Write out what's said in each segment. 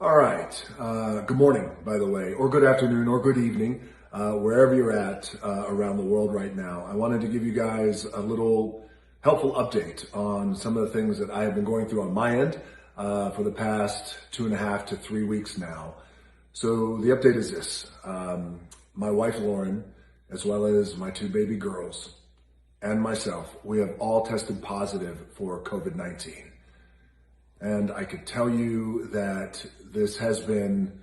All right. Good morning, by the way, or good afternoon, or good evening, wherever you're at around the world right now. I wanted to give you guys a little helpful update on some of the things that I have been going through on my end for the past 2.5 to 3 weeks now. So the update is this. My wife, Lauren, as well as my two baby girls and myself, we have all tested positive for COVID-19. And I could tell you that this has been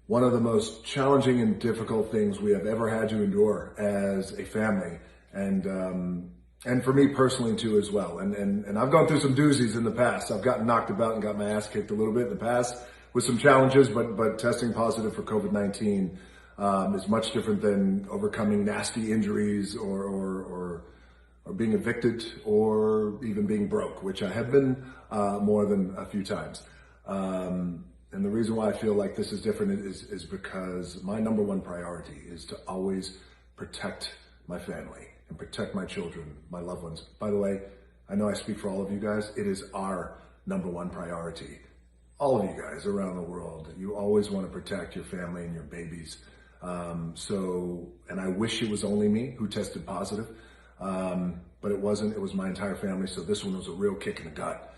one of the most challenging and difficult things we have ever had to endure as a family, and for me personally too as well. And I've gone through some doozies in the past. I've gotten knocked about and got my ass kicked a little bit in the past with some challenges, but testing positive for COVID-19 is much different than overcoming nasty injuries or being evicted or even being broke, which I have been more than a few times. And the reason why I feel like this is different is because my number one priority is to always protect my family and protect my children, my loved ones. By the way, I know I speak for all of you guys. It is our number one priority. All of you guys around the world, you always want to protect your family and your babies. And I wish it was only me who tested positive. But it wasn't. It was my entire family. So this one was a real kick in the gut.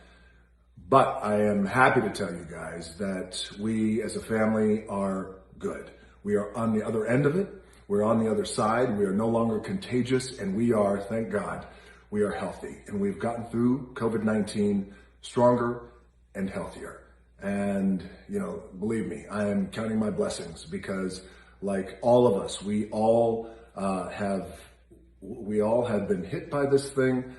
But I am happy to tell you guys that we as a family are good. We are on the other end of it. We're on the other side. We are no longer contagious, and we are, thank God, we are healthy. And we've gotten through COVID-19 stronger and healthier. And, believe me, I am counting my blessings because like all of us, we all have been hit by this thing,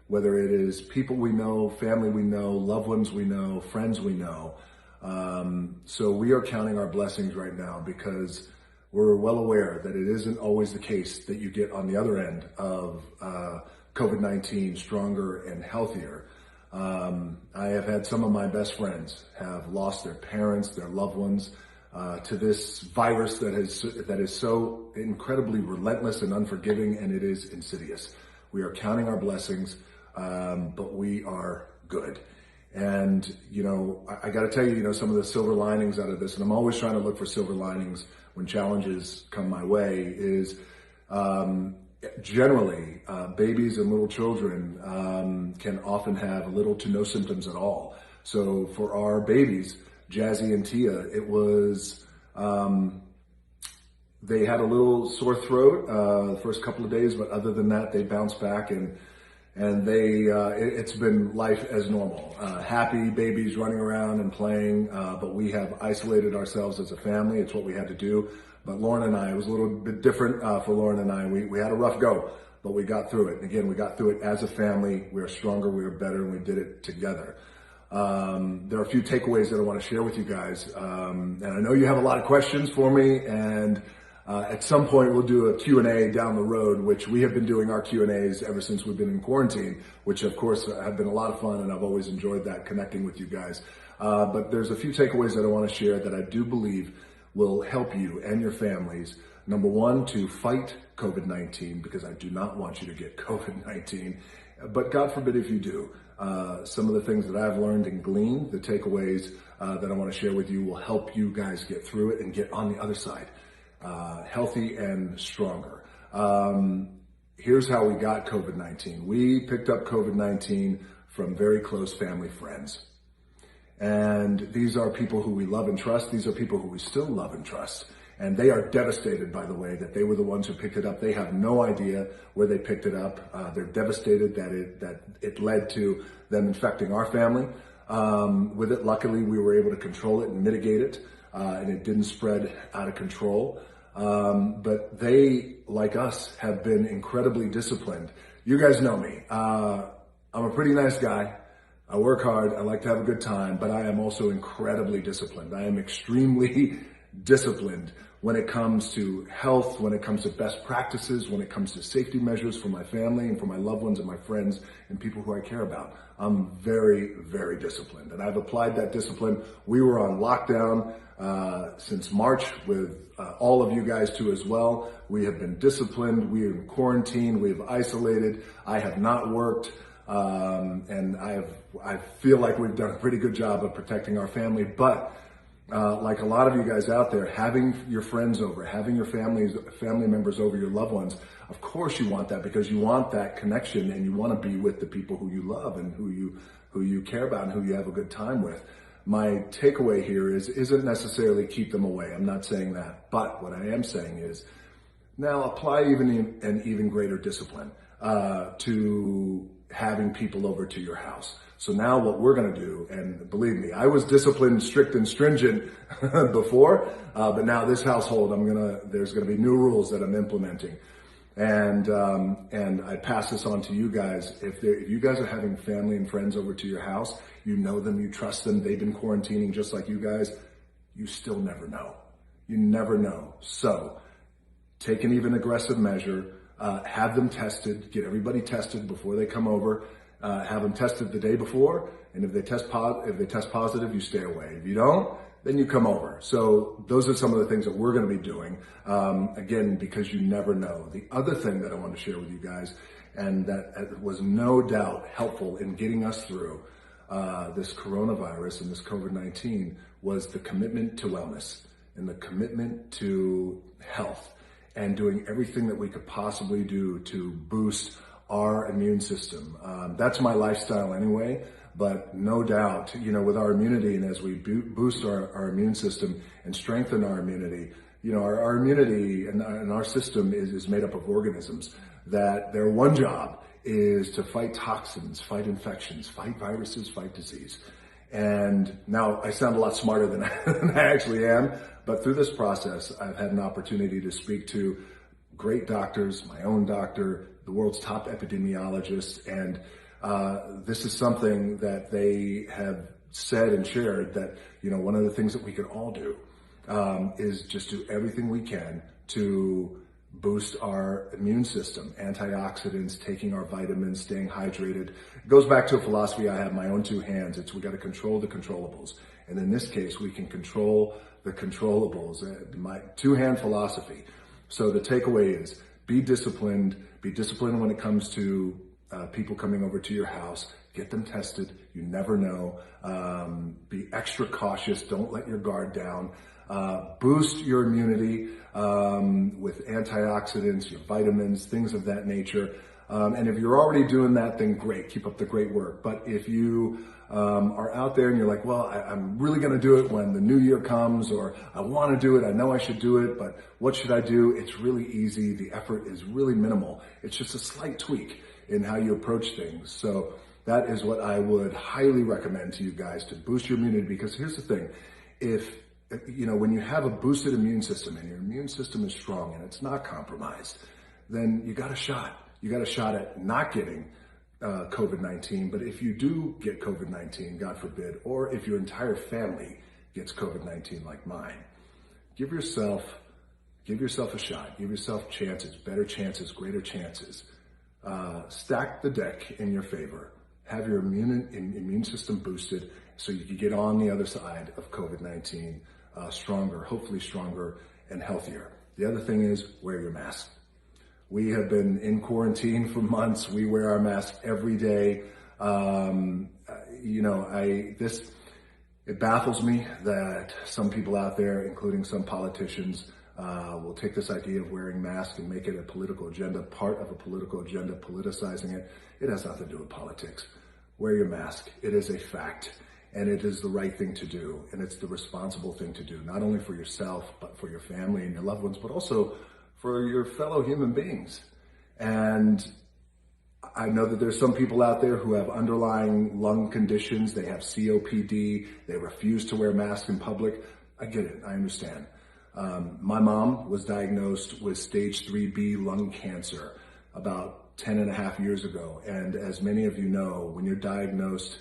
whether it is people we know, family we know, loved ones we know, friends we know. So we are counting our blessings right now because we're well aware that it isn't always the case that you get on the other end of COVID-19 stronger and healthier. I have had some of my best friends have lost their parents, their loved ones, to this virus that is so incredibly relentless and unforgiving, and it is insidious. We are counting our blessings, but we are good. And, I got to tell you, some of the silver linings out of this, and I'm always trying to look for silver linings when challenges come my way, is generally babies and little children can often have little to no symptoms at all. So for our babies, Jazzy and Tia, it was, they had a little sore throat the first couple of days, but other than that, they bounced back and it's been life as normal. Happy babies running around and playing, but we have isolated ourselves as a family. It's what we had to do. But Lauren and I, it was a little bit different for Lauren and I. We had a rough go, but we got through it. And again, we got through it as a family. We are stronger, we are better, and we did it together. There are a few takeaways that I want to share with you guys. And I know you have a lot of questions for me, and at some point we'll do a Q&A down the road, which we have been doing our Q&As ever since we've been in quarantine, which of course have been a lot of fun, and I've always enjoyed that, connecting with you guys. But there's a few takeaways that I want to share that I do believe will help you and your families. Number one, to fight COVID-19, because I do not want you to get COVID-19, but God forbid if you do. Some of the things that I've learned and gleaned, the takeaways that I want to share with you will help you guys get through it and get on the other side, healthy and stronger. Here's how we got COVID-19. We picked up COVID-19 from very close family friends. And these are people who we love and trust. These are people who we still love and trust. And they are devastated, by the way, that they were the ones who picked it up. They have no idea where they picked it up. They're devastated that it led to them infecting our family with it. Luckily, we were able to control it and mitigate it, and it didn't spread out of control. But they, like us, have been incredibly disciplined. You guys know me. I'm a pretty nice guy. I work hard. I like to have a good time, but I am also incredibly disciplined. I am extremely disciplined when it comes to health, when it comes to best practices, when it comes to safety measures for my family and for my loved ones and my friends and people who I care about. I'm very, very disciplined, and I've applied that discipline. We were on lockdown since March with all of you guys too as well. We have been disciplined. We are in quarantine. We have isolated. I have not worked. And I feel like we've done a pretty good job of protecting our family. But like a lot of you guys out there, having your friends over, having your family members over, your loved ones, of course you want that, because you want that connection and you want to be with the people who you love and who you care about and who you have a good time with. My takeaway here isn't necessarily keep them away. I'm not saying that. But what I am saying is now apply an even greater discipline to having people over to your house. So now what we're going to do, and believe me, I was disciplined, strict, and stringent before, but now this household, there's going to be new rules that I'm implementing. And I pass this on to you guys. If you guys are having family and friends over to your house, you know them, you trust them, they've been quarantining just like you guys, you still never know. You never know. So take an even aggressive measure, have them tested, get everybody tested before they come over, have them tested the day before, and if they test positive, you stay away. If you don't, then you come over. So those are some of the things that we're going to be doing, again, because you never know. The other thing that I want to share with you guys, and that was no doubt helpful in getting us through this coronavirus and this COVID-19, was the commitment to wellness and the commitment to health and doing everything that we could possibly do to boost our immune system. That's my lifestyle anyway, but no doubt, with our immunity, and as we boost our immune system and strengthen our immunity, our immunity and our system is made up of organisms that their one job is to fight toxins, fight infections, fight viruses, fight disease. And now I sound a lot smarter than I actually am, but through this process, I've had an opportunity to speak to great doctors, my own doctor, the world's top epidemiologists, and this is something that they have said and shared that, one of the things that we can all do is just do everything we can to boost our immune system, antioxidants, taking our vitamins, staying hydrated. It goes back to a philosophy I have, my own two hands. We got to control the controllables. And in this case, we can control the controllables, my two-hand philosophy. So the takeaway is be disciplined when it comes to people coming over to your house. Get them tested. You never know. Be extra cautious. Don't let your guard down. Boost your immunity with antioxidants, your vitamins, things of that nature. And if you're already doing that, then great. Keep up the great work. But if you are out there and you're like, well, I'm really going to do it when the new year comes, or I want to do it, I know I should do it, but what should I do? It's really easy. The effort is really minimal. It's just a slight tweak in how you approach things. So that is what I would highly recommend to you guys, to boost your immunity. Because here's the thing, when you have a boosted immune system and your immune system is strong and it's not compromised, then you got a shot. You got a shot at not getting COVID-19. But if you do get COVID-19, God forbid, or if your entire family gets COVID-19 like mine, give yourself a shot. Give yourself chances, better chances, greater chances. Stack the deck in your favor. Have your immune system boosted so you can get on the other side of COVID-19 stronger, hopefully stronger and healthier. The other thing is wear your mask. We have been in quarantine for months. We wear our mask every day. It baffles me that some people out there, including some politicians, will take this idea of wearing masks and make it a political agenda, part of a political agenda, politicizing it. It has nothing to do with politics. Wear your mask. It is a fact, and it is the right thing to do, and it's the responsible thing to do, not only for yourself, but for your family and your loved ones, but also for your fellow human beings. And I know that there's some people out there who have underlying lung conditions. They have COPD. They refuse to wear masks in public. I get it. I understand. My mom was diagnosed with stage 3B lung cancer about 10 and a half years ago. And as many of you know, when you're diagnosed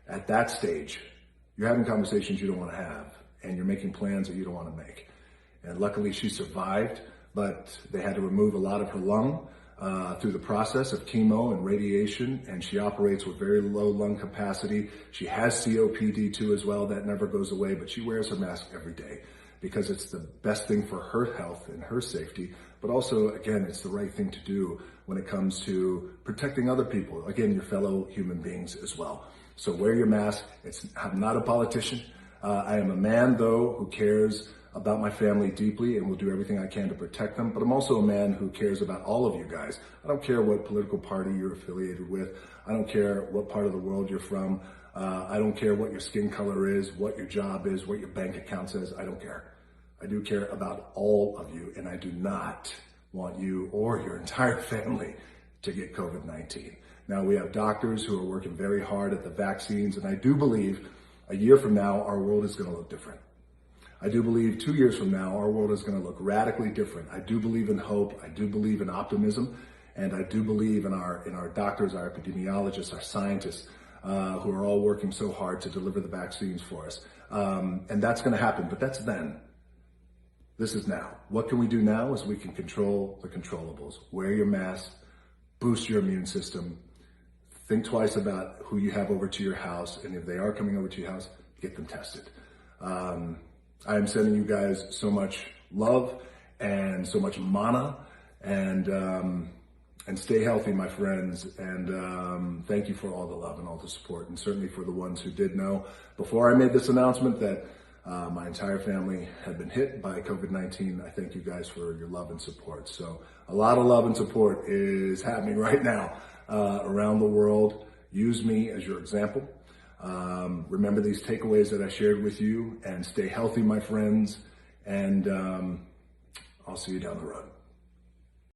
at that stage, you're having conversations you don't want to have, and you're making plans that you don't want to make. And luckily she survived, but they had to remove a lot of her lung through the process of chemo and radiation, and she operates with very low lung capacity. She has COPD too as well. That never goes away, but she wears her mask every day because it's the best thing for her health and her safety, but also, again, it's the right thing to do when it comes to protecting other people, again, your fellow human beings as well. So wear your mask. I'm not a politician. I am a man, though, who cares about my family deeply and will do everything I can to protect them. But I'm also a man who cares about all of you guys. I don't care what political party you're affiliated with. I don't care what part of the world you're from. I don't care what your skin color is, what your job is, what your bank account says. I don't care. I do care about all of you, and I do not want you or your entire family to get COVID-19. Now, we have doctors who are working very hard at the vaccines, and I do believe a year from now, our world is going to look different. I do believe 2 years from now, our world is going to look radically different. I do believe in hope. I do believe in optimism. And I do believe in our doctors, our epidemiologists, our scientists, who are all working so hard to deliver the vaccines for us. And that's going to happen, but that's then. This is now. What can we do now is we can control the controllables. Wear your mask, boost your immune system, think twice about who you have over to your house, and if they are coming over to your house, get them tested. I am sending you guys so much love and so much mana, and stay healthy, my friends, and thank you for all the love and all the support, and certainly for the ones who did know before I made this announcement that my entire family had been hit by COVID-19. I thank you guys for your love and support. So a lot of love and support is happening right now around the world. Use me as your example. Remember these takeaways that I shared with you, and stay healthy, my friends, and I'll see you down the road.